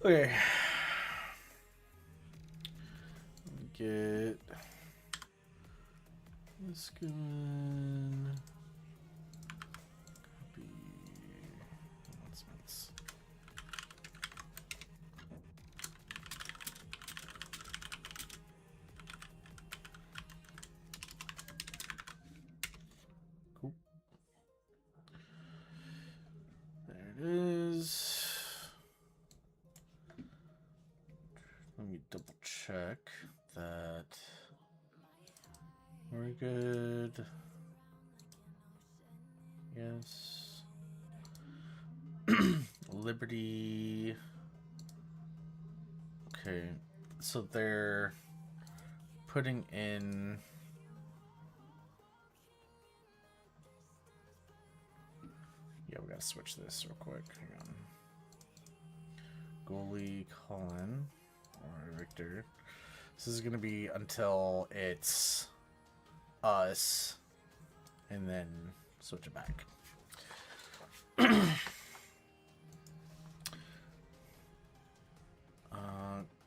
Okay. Let me get this going. Copy announcements. Cool. There it is. Let me double check that we're good. Yes. Liberty. Okay. So they're putting in. Yeah, we gotta switch this real quick. Hang on. Goalie Colin or Victor. This is gonna be until it's us, and then switch it back.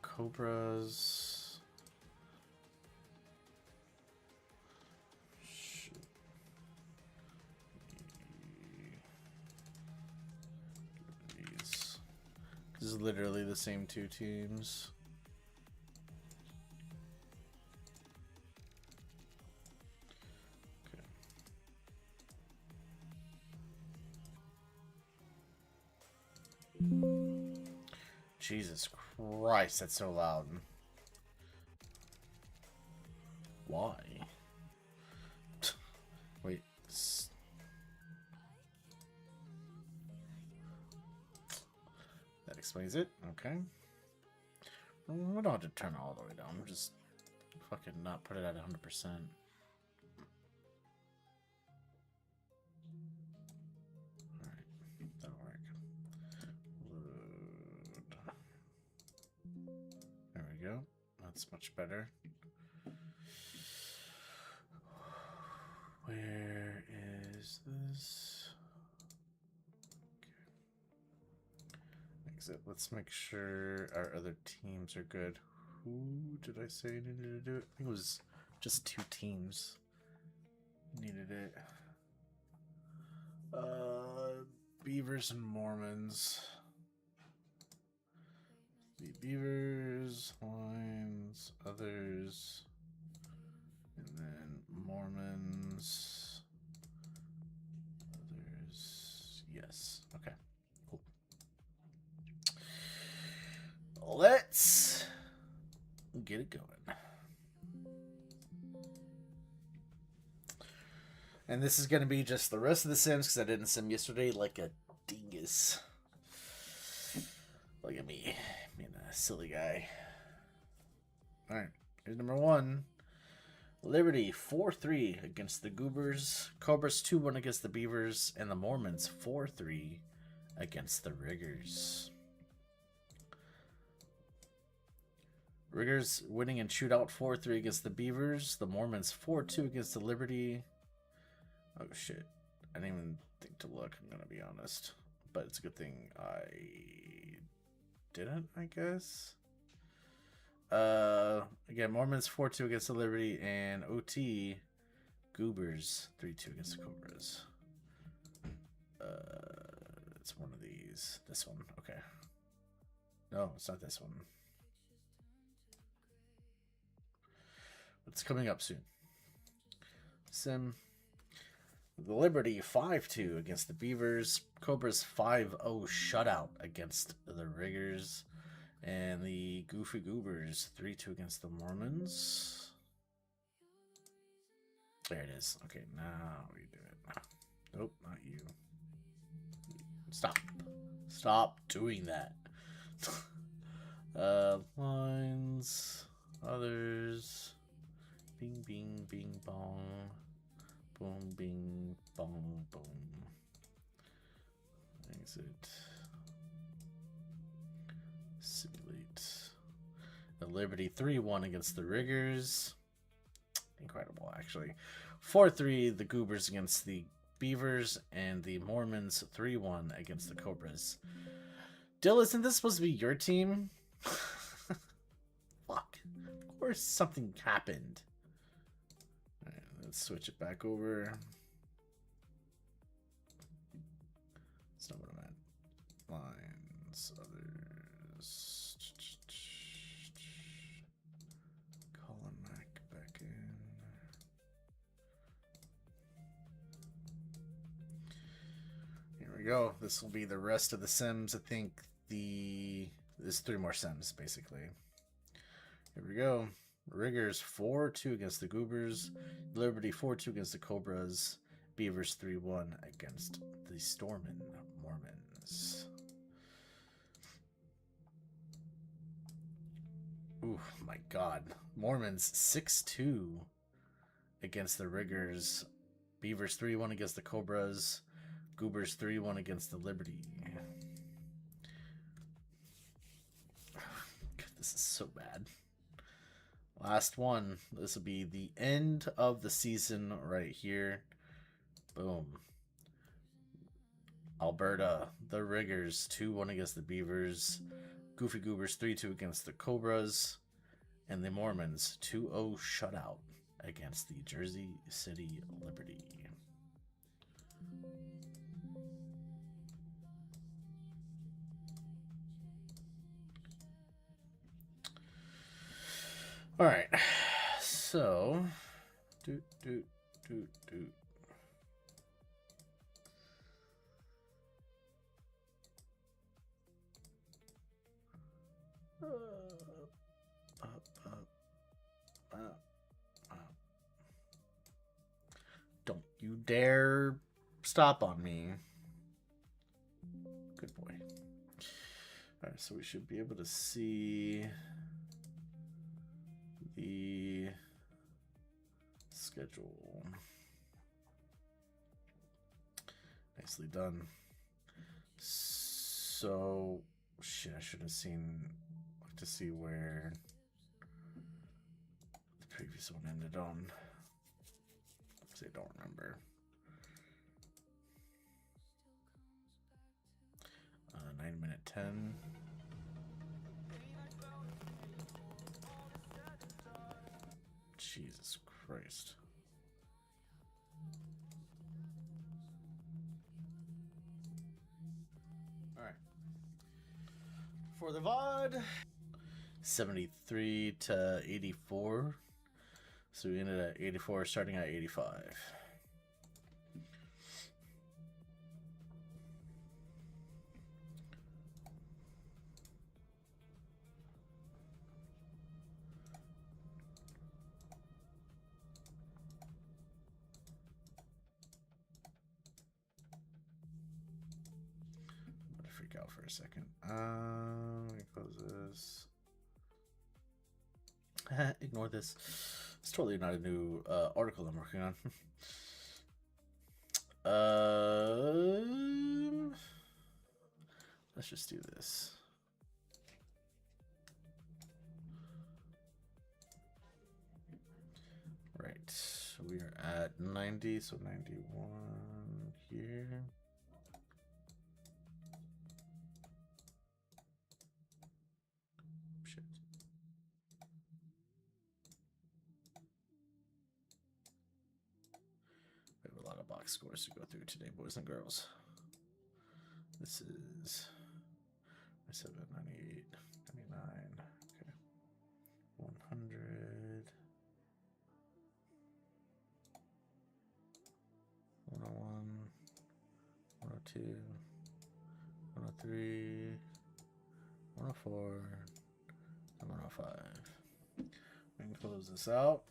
Cobras. These. This is literally the same two teams. Jesus Christ, that's so loud. Why? Wait. That explains it. Okay. We don't have to turn it all the way down. We'll just fucking not put it at 100%. Go. That's much better. Where is this? Okay. Exit. Let's make sure our other teams are good. Who did I say needed to do it? I think it was just 2 teams needed it. Beavers and Mormons. Beavers, lines, others, and then Mormons, others. Yes. Okay. Cool. Let's get it going. And this is going to be just the rest of the sims because I didn't sim yesterday like a dingus. Look at me. Being a silly guy. Alright, here's number 1. Liberty 4-3 against the Goobers. Cobras 2-1 against the Beavers. And the Mormons 4-3 against the Riggers. Riggers winning in shootout 4-3 against the Beavers. The Mormons 4-2 against the Liberty. Oh shit. I didn't even think to look, I'm gonna be honest. But it's a good thing I didn't, I guess. Again, Mormons 4-2 against the Liberty, and OT Goobers 3-2 against the Cobras. It's one of these. This one, okay. No, it's not this one. It's coming up soon. Sim. The Liberty 5-2 against the Beavers. Cobras 5-0 shutout against the Riggers. And the Goofy Goobers 3-2 against the Mormons. There it is. Okay, now we do it. Nope, not you. Stop. Stop doing that. Lines. Others. Bing, bing, bing, bong. Boom, bing, bong, boom. Exit. Simulate. The Liberty 3-1 against the Riggers. Incredible, actually. 4-3 the Goobers against the Beavers, and the Mormons 3-1 against the Cobras. Dill, isn't this supposed to be your team? Fuck. Of course something happened. Alright, let's switch it back over. That's not what I'm at. Lines, others. Colin Mac back in. Here we go. This will be the rest of the Sims. I think there's 3 more Sims basically. Here we go. Riggers 4-2 against the Goobers. Liberty 4-2 against the Cobras. Beavers 3-1 against the Stormin Mormons. Ooh, my God. Mormons 6-2 against the Riggers. Beavers 3-1 against the Cobras. Goobers 3-1 against the Liberty. This is so bad. Last one. This will be the end of the season right here. Boom. Alberta, the Riggers 2-1 against the Beavers. Goofy Goobers 3-2 against the Cobras. And the Mormons 2-0 shutout against the Jersey City Liberty. All right, so don't you dare stop on me. Good boy. All right, so we should be able to see the schedule. Nicely done. So, shit, I should have seen, look to see where the previous one ended on. I don't remember. 9 minute 10. Jesus Christ. All right. For the VOD, 73 to 84. So we ended at 84, starting at 85. Freak out for a second. Let me close this. Ignore this. It's totally not a new article I'm working on. Let's just do this. Right. We are at 90, so 91 here. Scores to go through today, boys and girls. This is 97, 98, 99, okay, 100, 101, 102, 103, 104, and 105. We can close this out.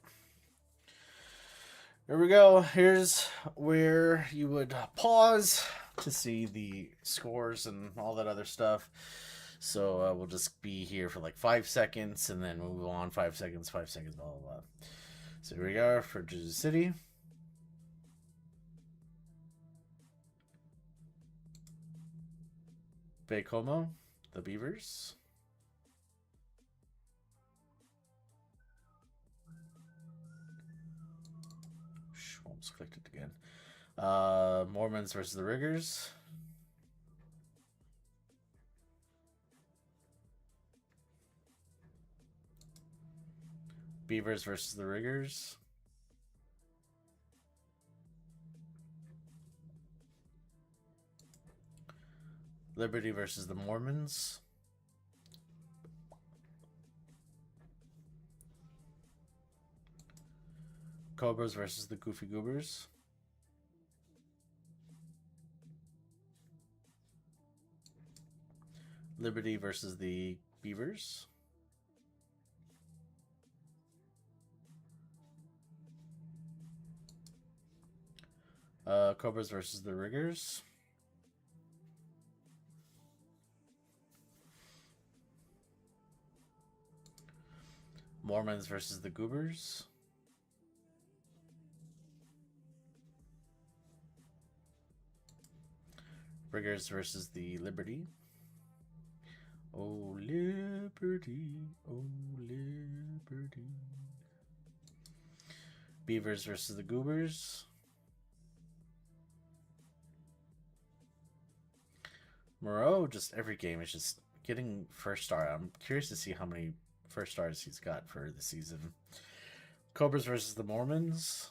Here we go. Here's where you would pause to see the scores and all that other stuff. So we'll just be here for like 5 seconds and then move on 5 seconds, 5 seconds, blah, blah, blah. So here we go for Jersey City. Baie-Comeau, the Beavers. Almost clicked it again. Mormons versus the Riggers. Beavers versus the Riggers. Liberty versus the Mormons. Cobras versus the Goofy Goobers. Liberty versus the Beavers. Cobras versus the Riggers. Mormons versus the Goobers. Riggers versus the Liberty. Oh, Liberty. Oh, Liberty. Beavers versus the Goobers. Moreau, just every game is just getting first star. I'm curious to see how many first stars he's got for the season. Cobras versus the Mormons.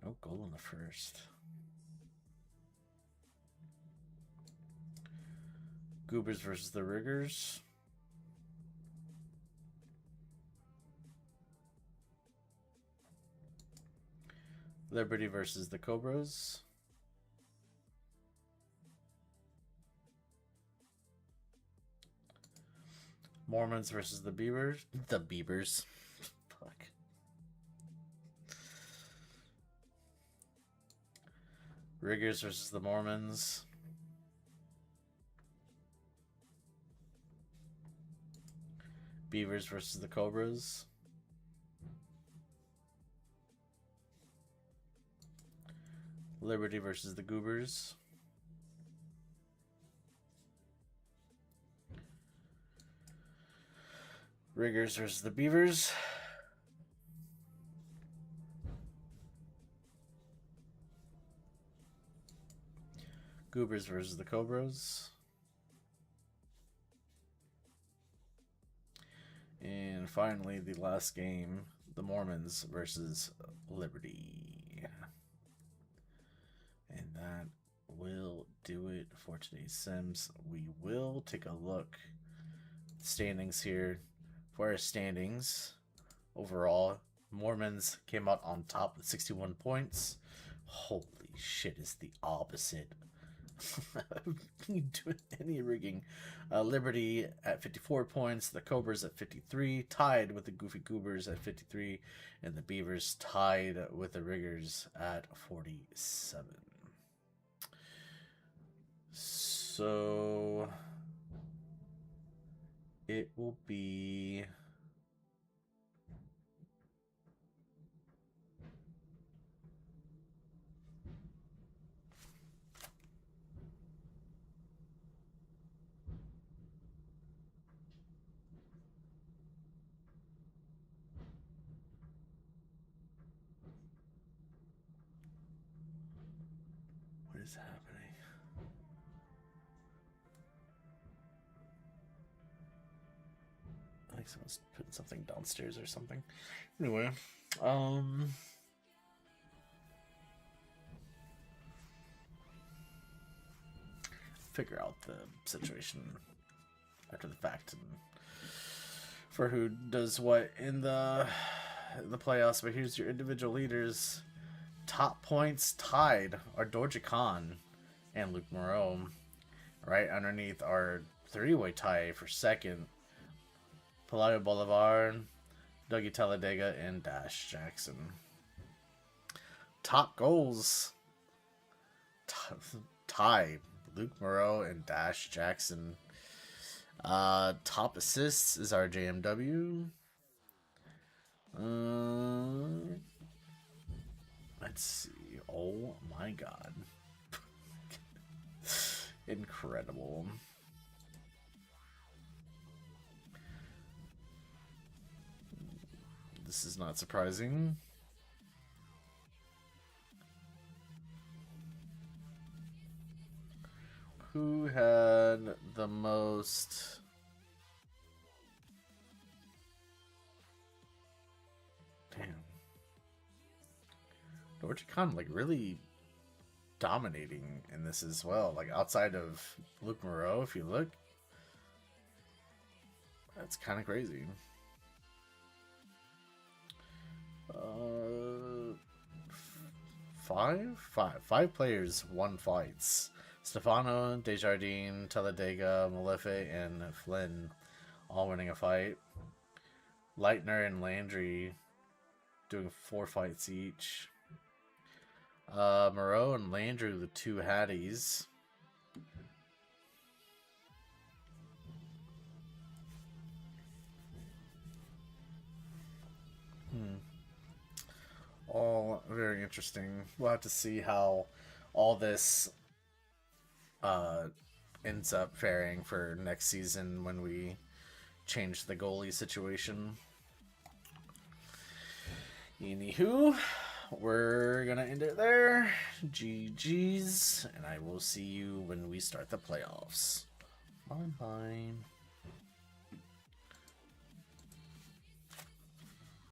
No goal in the first. Goobers versus the Riggers. Liberty versus the Cobras. Mormons versus the Beavers. The Beavers. Fuck. Riggers versus the Mormons. Beavers versus the Cobras. Liberty versus the Goobers. Riggers versus the Beavers. Goobers versus the Cobras. And finally, the last game, the Mormons versus Liberty. And that will do it for today's Sims. We will take a look at the standings here. For our standings, overall, Mormons came out on top with 61 points. Holy shit, is the opposite. Doing any rigging. Liberty at 54 points, the Cobras at 53, tied with the Goofy Goobers at 53, and the Beavers tied with the Riggers at 47. So it will be what is happening? I think someone's putting something downstairs or something. Anyway, figure out the situation after the fact and for who does what in the playoffs. But here's your individual leaders. Top points tied are Dorja Khan and Luke Moreau. Right underneath are three-way tie for second. Pelayo Bolivar, Dougie Talladega, and Dash Jackson. Top goals tie Luke Moreau and Dash Jackson. Top assists is our JMW. Let's see. Oh my god. Incredible. This is not surprising. Who had the most Georgia Con like really dominating in this as well. Like outside of Luke Moreau, if you look, that's kind of crazy. Five players won fights. Stefano, Desjardins, Talladega, Malefic, and Flynn all winning a fight. Leitner and Landry doing 4 fights each. Moreau and Landry, the 2 Hatties. All very interesting. We'll have to see how all this ends up faring for next season when we change the goalie situation. Anywho, we're gonna end it there. GG's, and I will see you when we start the playoffs. Bye bye.